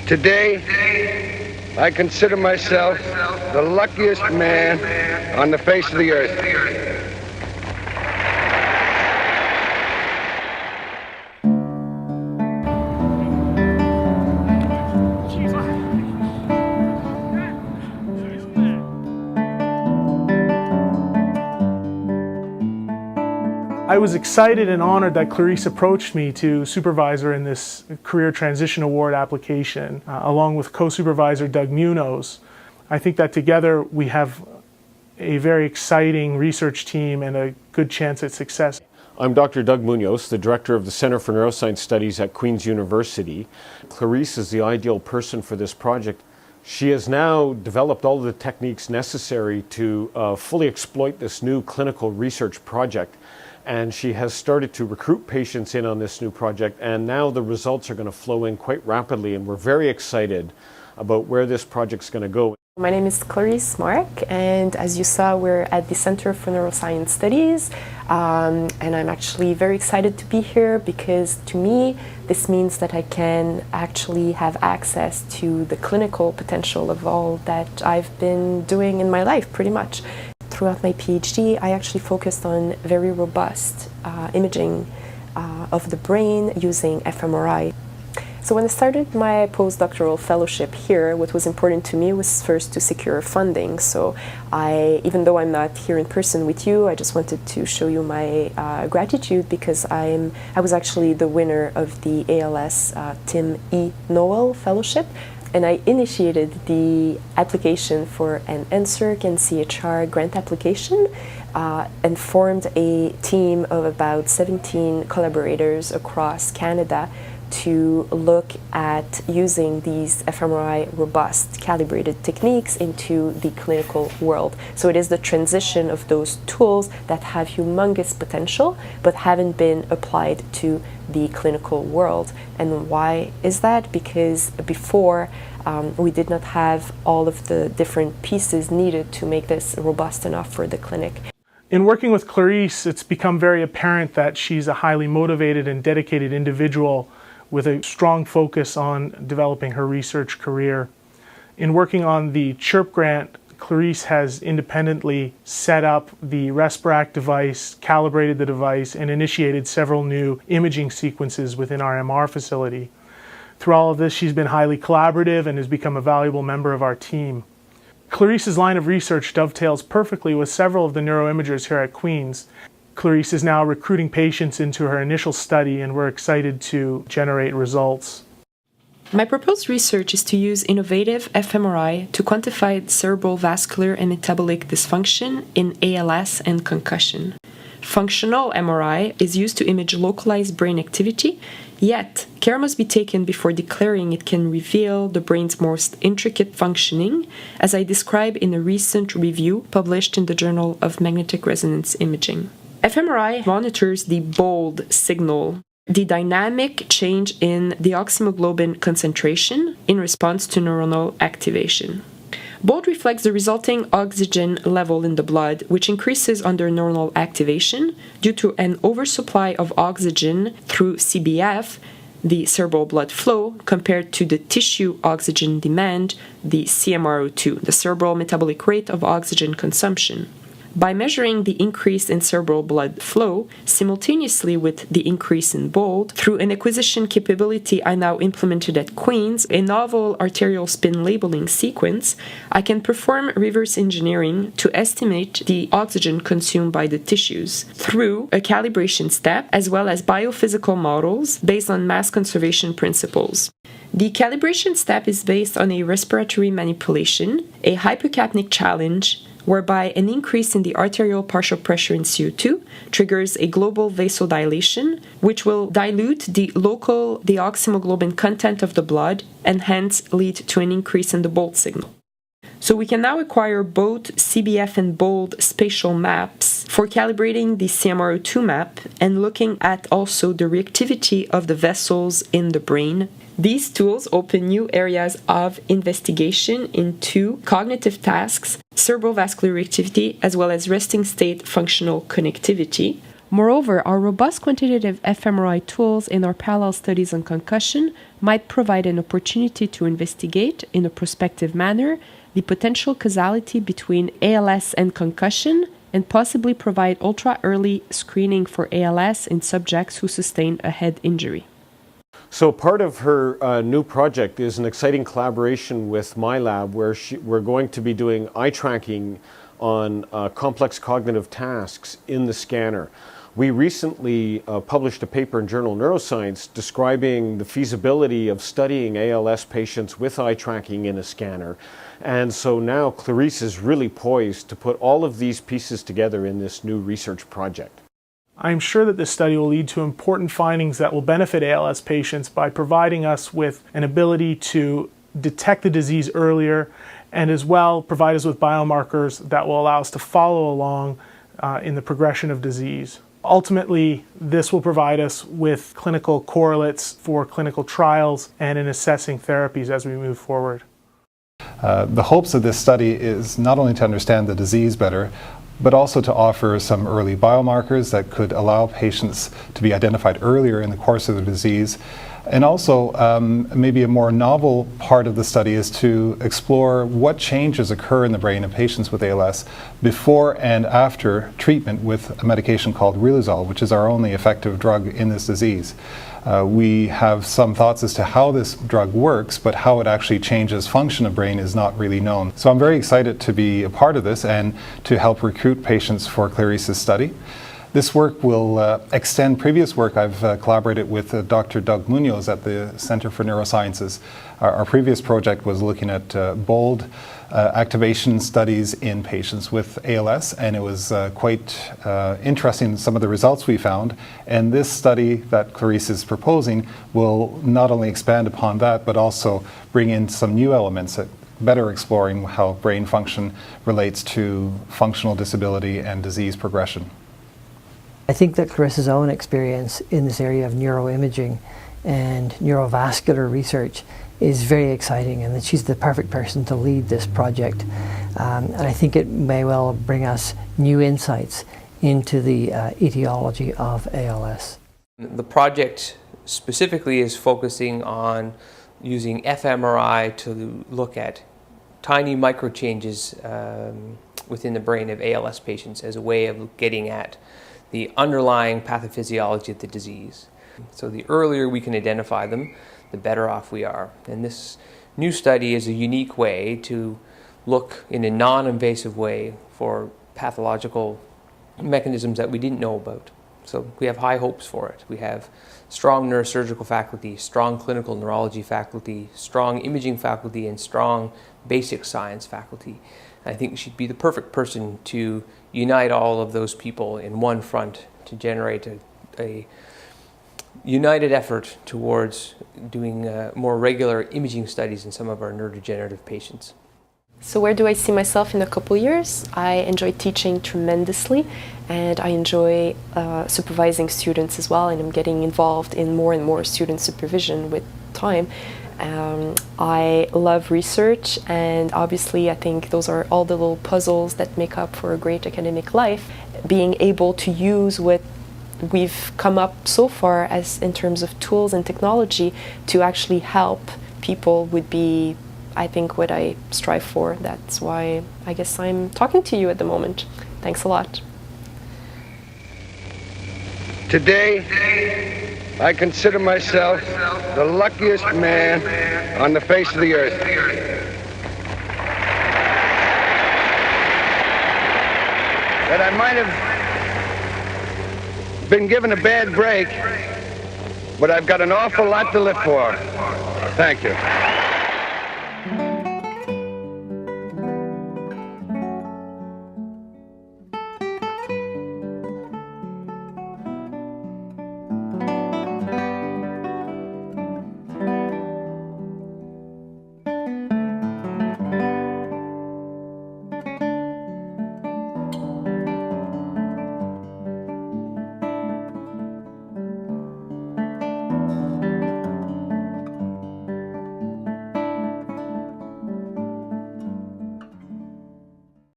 Today, I consider myself the luckiest man on the face of the earth. I was excited and honored that Clarisse approached me to supervise her in this Career Transition Award application, along with co-supervisor Doug Munoz. I think that together we have a very exciting research team and a good chance at success. I'm Dr. Doug Munoz, the Director of the Center for Neuroscience Studies at Queen's University. Clarisse is the ideal person for this project. She has now developed all of the techniques necessary to fully exploit this new clinical research project. And she has started to recruit patients in on this new project, and now the results are going to flow in quite rapidly, and we're very excited about where this project's going to go. My name is Clarisse Mark, and as you saw, we're at the Center for Neuroscience Studies, and I'm actually very excited to be here because to me this means that I can actually have access to the clinical potential of all that I've been doing in my life, pretty much. Throughout my PhD, I actually focused on very robust imaging of the brain using fMRI. So when I started my postdoctoral fellowship here, what was important to me was first to secure funding. So even though I'm not here in person with you, I just wanted to show you my gratitude because I was actually the winner of the ALS Tim E. Noel Fellowship. And I initiated the application for an NSERC and CHR grant application and formed a team of about 17 collaborators across Canada to look at using these fMRI robust calibrated techniques into the clinical world. So it is the transition of those tools that have humongous potential but haven't been applied to the clinical world. And why is that? Because before we did not have all of the different pieces needed to make this robust enough for the clinic. In working with Clarisse, it's become very apparent that she's a highly motivated and dedicated individual with a strong focus on developing her research career. In working on the CHIRP grant, Clarisse has independently set up the Respirac device, calibrated the device, and initiated several new imaging sequences within our MR facility. Through all of this, she's been highly collaborative and has become a valuable member of our team. Clarisse's line of research dovetails perfectly with several of the neuroimagers here at Queen's. Clarisse is now recruiting patients into her initial study, and we're excited to generate results. My proposed research is to use innovative fMRI to quantify cerebral vascular and metabolic dysfunction in ALS and concussion. Functional MRI is used to image localized brain activity, yet care must be taken before declaring it can reveal the brain's most intricate functioning, as I describe in a recent review published in the Journal of Magnetic Resonance Imaging. fMRI monitors the BOLD signal, the dynamic change in the oxymoglobin concentration in response to neuronal activation. BOLD reflects the resulting oxygen level in the blood, which increases under neuronal activation due to an oversupply of oxygen through CBF, the cerebral blood flow, compared to the tissue oxygen demand, the CMRO2, the cerebral metabolic rate of oxygen consumption. By measuring the increase in cerebral blood flow simultaneously with the increase in BOLD through an acquisition capability I now implemented at Queen's, a novel arterial spin labeling sequence, I can perform reverse engineering to estimate the oxygen consumed by the tissues through a calibration step as well as biophysical models based on mass conservation principles. The calibration step is based on a respiratory manipulation, a hypocapnic challenge, whereby an increase in the arterial partial pressure in CO2 triggers a global vasodilation, which will dilute the local deoxymoglobin content of the blood and hence lead to an increase in the BOLD signal. So we can now acquire both CBF and BOLD spatial maps for calibrating the CMRO2 map and looking at also the reactivity of the vessels in the brain. These tools open new areas of investigation into cognitive tasks, cerebral vascular reactivity, as well as resting state functional connectivity. Moreover, our robust quantitative fMRI tools in our parallel studies on concussion might provide an opportunity to investigate, in a prospective manner, the potential causality between ALS and concussion, and possibly provide ultra-early screening for ALS in subjects who sustain a head injury. So part of her new project is an exciting collaboration with my lab, where we're going to be doing eye tracking on complex cognitive tasks in the scanner. We recently published a paper in Journal Neuroscience describing the feasibility of studying ALS patients with eye tracking in a scanner. And so now Clarisse is really poised to put all of these pieces together in this new research project. I'm sure that this study will lead to important findings that will benefit ALS patients by providing us with an ability to detect the disease earlier, and as well provide us with biomarkers that will allow us to follow along in the progression of disease. Ultimately, this will provide us with clinical correlates for clinical trials and in assessing therapies as we move forward. The hopes of this study is not only to understand the disease better, but also to offer some early biomarkers that could allow patients to be identified earlier in the course of the disease. And also, maybe a more novel part of the study is to explore what changes occur in the brain of patients with ALS before and after treatment with a medication called riluzole, which is our only effective drug in this disease. We have some thoughts as to how this drug works, but how it actually changes function of brain is not really known. So I'm very excited to be a part of this and to help recruit patients for Clarisse's study. This work will extend previous work. I've collaborated with Dr. Doug Munoz at the Center for Neurosciences. Our previous project was looking at bold activation studies in patients with ALS, and it was quite interesting, some of the results we found. And this study that Clarisse is proposing will not only expand upon that, but also bring in some new elements that better exploring how brain function relates to functional disability and disease progression. I think that Clarisse's own experience in this area of neuroimaging and neurovascular research is very exciting, and that she's the perfect person to lead this project. And I think it may well bring us new insights into the etiology of ALS. The project specifically is focusing on using fMRI to look at tiny micro changes within the brain of ALS patients as a way of getting at the underlying pathophysiology of the disease. So the earlier we can identify them, the better off we are. And this new study is a unique way to look in a non-invasive way for pathological mechanisms that we didn't know about. So we have high hopes for it. We have strong neurosurgical faculty, strong clinical neurology faculty, strong imaging faculty, and strong basic science faculty. I think she'd be the perfect person to unite all of those people in one front to generate a united effort towards doing more regular imaging studies in some of our neurodegenerative patients. So where do I see myself in a couple years? I enjoy teaching tremendously, and I enjoy supervising students as well, and I'm getting involved in more and more student supervision with time. I love research, and obviously I think those are all the little puzzles that make up for a great academic life. Being able to use what we've come up so far as in terms of tools and technology to actually help people would be, I think, what I strive for. That's why I guess I'm talking to you at the moment. Thanks a lot. Today, I consider myself the luckiest man on the face of the earth. That I might have been given a bad break, but I've got an awful lot to live for. Thank you.